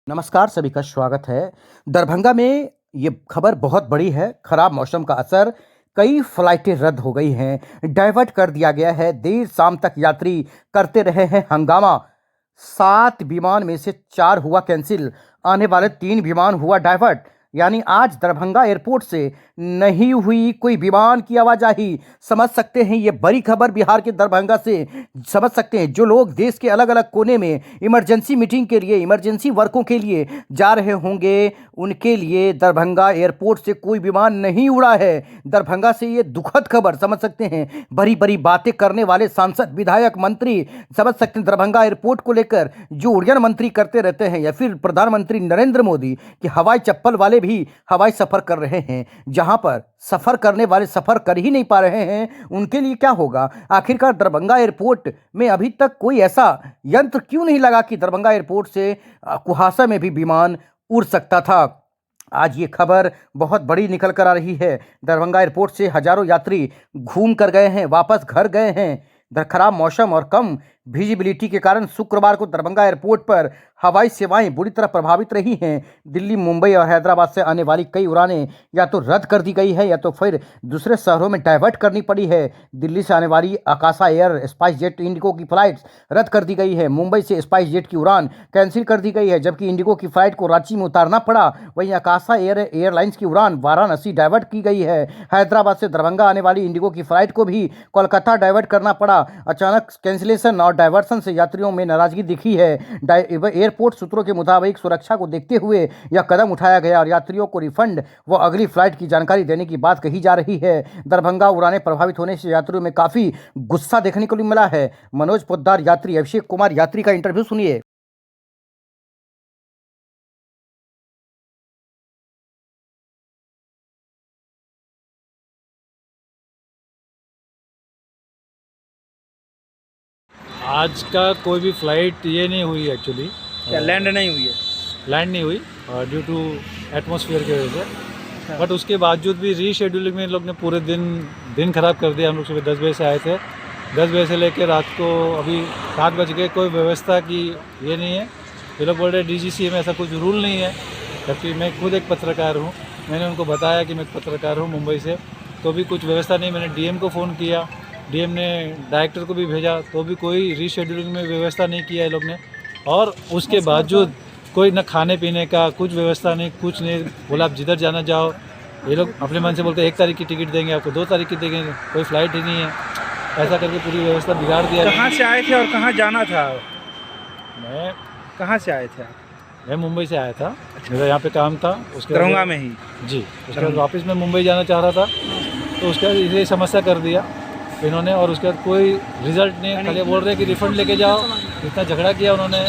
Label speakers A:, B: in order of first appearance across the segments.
A: नमस्कार, सभी का स्वागत है। दरभंगा में ये खबर बहुत बड़ी है। खराब मौसम का असर, कई फ्लाइटें रद्द हो गई हैं, डाइवर्ट कर दिया गया है। देर शाम तक यात्री करते रहे हैं हंगामा। 7 विमान में से 4 हुआ कैंसिल, आने वाले 3 विमान हुआ डाइवर्ट। यानी आज दरभंगा एयरपोर्ट से नहीं हुई कोई विमान की आवाजाही। समझ सकते हैं ये बड़ी खबर बिहार के दरभंगा से। समझ सकते हैं जो लोग देश के अलग अलग कोने में इमरजेंसी मीटिंग के लिए, इमरजेंसी वर्कों के लिए जा रहे होंगे, उनके लिए दरभंगा एयरपोर्ट से कोई विमान नहीं उड़ा है। दरभंगा से ये दुखद खबर, समझ सकते हैं बड़ी बड़ी बातें करने वाले सांसद, विधायक, मंत्री, समझ सकते हैं दरभंगा एयरपोर्ट को लेकर जो उड़यन मंत्री करते रहते हैं, या फिर प्रधानमंत्री नरेंद्र मोदी कि हवाई चप्पल वाले भी हवाई सफर कर रहे हैं। जहां पर सफर करने वाले सफर कर ही नहीं पा रहे हैं, उनके लिए क्या होगा। आखिरकार दरभंगा एयरपोर्ट में अभी तक कोई ऐसा यंत्र क्यों नहीं लगा कि दरभंगा एयरपोर्ट से कुहासा में भी विमान उड़ सकता था। आज ये खबर बहुत बड़ी निकल कर आ रही है। दरभंगा एयरपोर्ट से हजारों यात्री घूम कर गए हैं, वापस घर गए हैं। खराब मौसम और कम विजिबिलिटी के कारण शुक्रवार को दरभंगा एयरपोर्ट पर हवाई सेवाएं बुरी तरह प्रभावित रही हैं। दिल्ली, मुंबई और हैदराबाद से आने वाली कई उड़ानें या तो रद्द कर दी गई है या तो फिर दूसरे शहरों में डाइवर्ट करनी पड़ी है। दिल्ली से आने वाली आकाशा एयर, स्पाइस जेट, इंडिगो की फ्लाइट्स रद्द कर दी गई है। मुंबई से स्पाइस जेट की उड़ान कैंसिल कर दी गई है, जबकि इंडिगो की फ्लाइट को रांची में उतारना पड़ा। वहीं आकाशा एयरलाइंस की उड़ान वाराणसी डाइवर्ट की गई है। हैदराबाद से दरभंगा आने वाली इंडिगो की फ्लाइट को भी कोलकाता डाइवर्ट करना पड़ा। अचानक कैंसिलेशन और डाइवर्सन से यात्रियों में नाराजगी दिखी है। एयरपोर्ट सूत्रों के मुताबिक सुरक्षा को देखते हुए यह कदम उठाया गया और यात्रियों को रिफंड व अगली फ्लाइट की जानकारी देने की बात कही जा रही है। दरभंगा उड़ानें प्रभावित होने से यात्रियों में काफी गुस्सा देखने को मिला है। मनोज पोद्दार यात्री, अभिषेक कुमार यात्री का इंटरव्यू सुनिए।
B: आज का कोई भी फ्लाइट ये नहीं हुई एक्चुअली।
C: क्या लैंड नहीं हुई है?
B: लैंड नहीं हुई ड्यू टू एटमॉस्फेयर की वजह से। बट उसके बावजूद भी रीशेड्यूलिंग में इन लोग ने पूरे दिन ख़राब कर दिया। हम लोग सुबह 10 बजे से आए थे, 10 बजे से लेकर रात को अभी 7 बज गए। कोई व्यवस्था की ये नहीं है। ये लोग बोल रहे DGCA में ऐसा कुछ रूल नहीं है, जबकि मैं खुद एक पत्रकार हूँ। मैंने उनको बताया कि मैं एक पत्रकार हूँ मुंबई से, तो भी कुछ व्यवस्था नहीं। मैंने DM को फ़ोन किया, DM ने डायरेक्टर को भी भेजा, तो भी कोई रीशेड्यूलिंग में व्यवस्था नहीं किया है लोग ने। और उसके बावजूद कोई न खाने पीने का कुछ व्यवस्था नहीं, कुछ नहीं। बोला आप जिधर जाना जाओ। ये लोग अपने मन से बोलते हैं 1 तारीख की टिकट देंगे आपको, 2 तारीख की देंगे, कोई फ़्लाइट ही नहीं है। ऐसा करके पूरी व्यवस्था बिगाड़ दिया।
C: कहाँ से आए थे और कहाँ जाना था?
B: मैं
C: कहाँ से आए थे आप?
B: मैं मुंबई से आया था, मेरा यहाँ पे काम था। उसके
C: दरभंगा में ही?
B: जी। उसके बाद वापस मैं मुंबई जाना चाह रहा था, तो उसके बाद ये समस्या कर दिया इन्होंने। और उसके बाद कोई रिजल्ट नहीं, खाली बोल रहे हैं कि रिफ़ंड लेके जाओ। इतना झगड़ा किया उन्होंने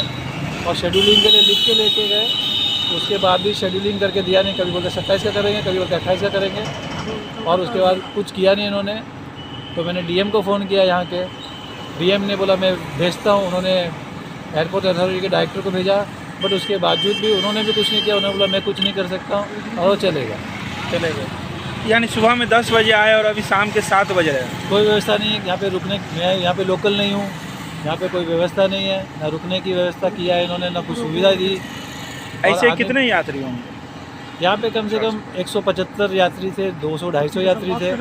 B: और शेड्यूलिंग के लिए लिख के लेके गए। उसके बाद भी शेड्यूलिंग करके दिया नहीं। कभी बोलते 27 का करेंगे, कभी बोलते 28 का करेंगे, और उसके बाद कुछ किया नहीं इन्होंने। तो मैंने DM को फ़ोन किया यहाँ के। DM ने बोला मैं भेजता हूँ। उन्होंने एयरपोर्ट अथॉरिटी के डायरेक्टर को भेजा, बट उसके बावजूद भी उन्होंने भी कुछ नहीं किया। उन्होंने बोला मैं कुछ नहीं कर सकता हूँ और चले गए।
C: यानी सुबह में 10 बजे आए और अभी शाम के 7 बज रहे हैं।
B: कोई व्यवस्था नहीं है यहाँ पे रुकने। मैं यहाँ पे लोकल नहीं हूँ, यहाँ पे कोई व्यवस्था नहीं है। ना रुकने की व्यवस्था किया है इन्होंने, ना कुछ सुविधा दी।
C: ऐसे कितने यात्री होंगे
B: यहाँ पे? कम से कम 175 यात्री थे, 200-250 यात्री थे।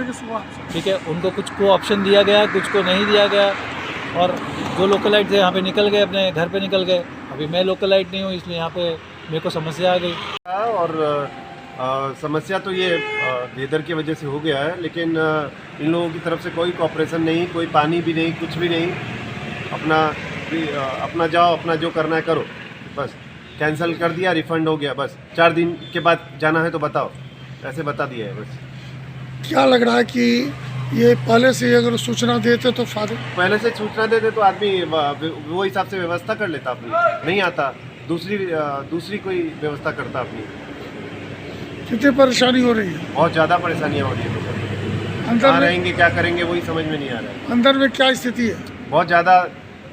B: ठीक है, उनको कुछ को ऑप्शन दिया गया, कुछ को नहीं दिया गया। और जो लोकलाइट थे यहाँ पे निकल गए, अपने घर पे निकल गए। अभी मैं लोकलाइट नहीं हूँ, इसलिए यहाँ पे मेरे को समस्या आ गई।
D: और समस्या तो ये वेदर की वजह से हो गया है, लेकिन इन लोगों की तरफ से कोई कोऑपरेशन नहीं, कोई पानी भी नहीं, कुछ भी नहीं। अपना जाओ, अपना जो करना है करो, बस कैंसिल कर दिया, रिफ़ंड हो गया। बस 4 दिन के बाद जाना है तो बताओ, ऐसे बता दिया है बस।
E: क्या लग रहा है कि ये पहले से अगर सूचना देते तो फायदा?
D: पहले से सूचना देते तो आदमी वो हिसाब से व्यवस्था कर लेता अपनी, नहीं आता दूसरी कोई व्यवस्था करता अपनी।
E: कितनी परेशानी हो रही है?
D: बहुत ज़्यादा परेशानियाँ हो रही है।
E: अंदर
D: कहाँ
E: में
D: रहेंगे, क्या करेंगे, वही समझ में नहीं आ रहा है।
E: अंदर में क्या स्थिति है?
D: बहुत ज़्यादा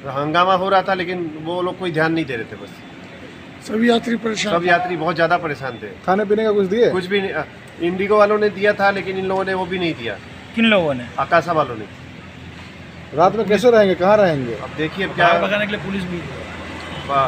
D: हंगामा हो रहा था, लेकिन वो लोग कोई ध्यान नहीं दे रहे थे। बस
E: सभी यात्री परेशान?
D: सब यात्री बहुत ज़्यादा परेशान थे।
F: खाने पीने का कुछ दिए?
D: कुछ भी नहीं। इंडिगो वालों ने दिया था, लेकिन इन लोगों ने वो भी नहीं दिया।
C: किन लोगों ने?
D: आकाशा वालों ने।
F: रात में कैसे रहेंगे, कहाँ रहेंगे?
D: अब देखिए क्या
C: भगाने के लिए पुलिस भी
D: वाह।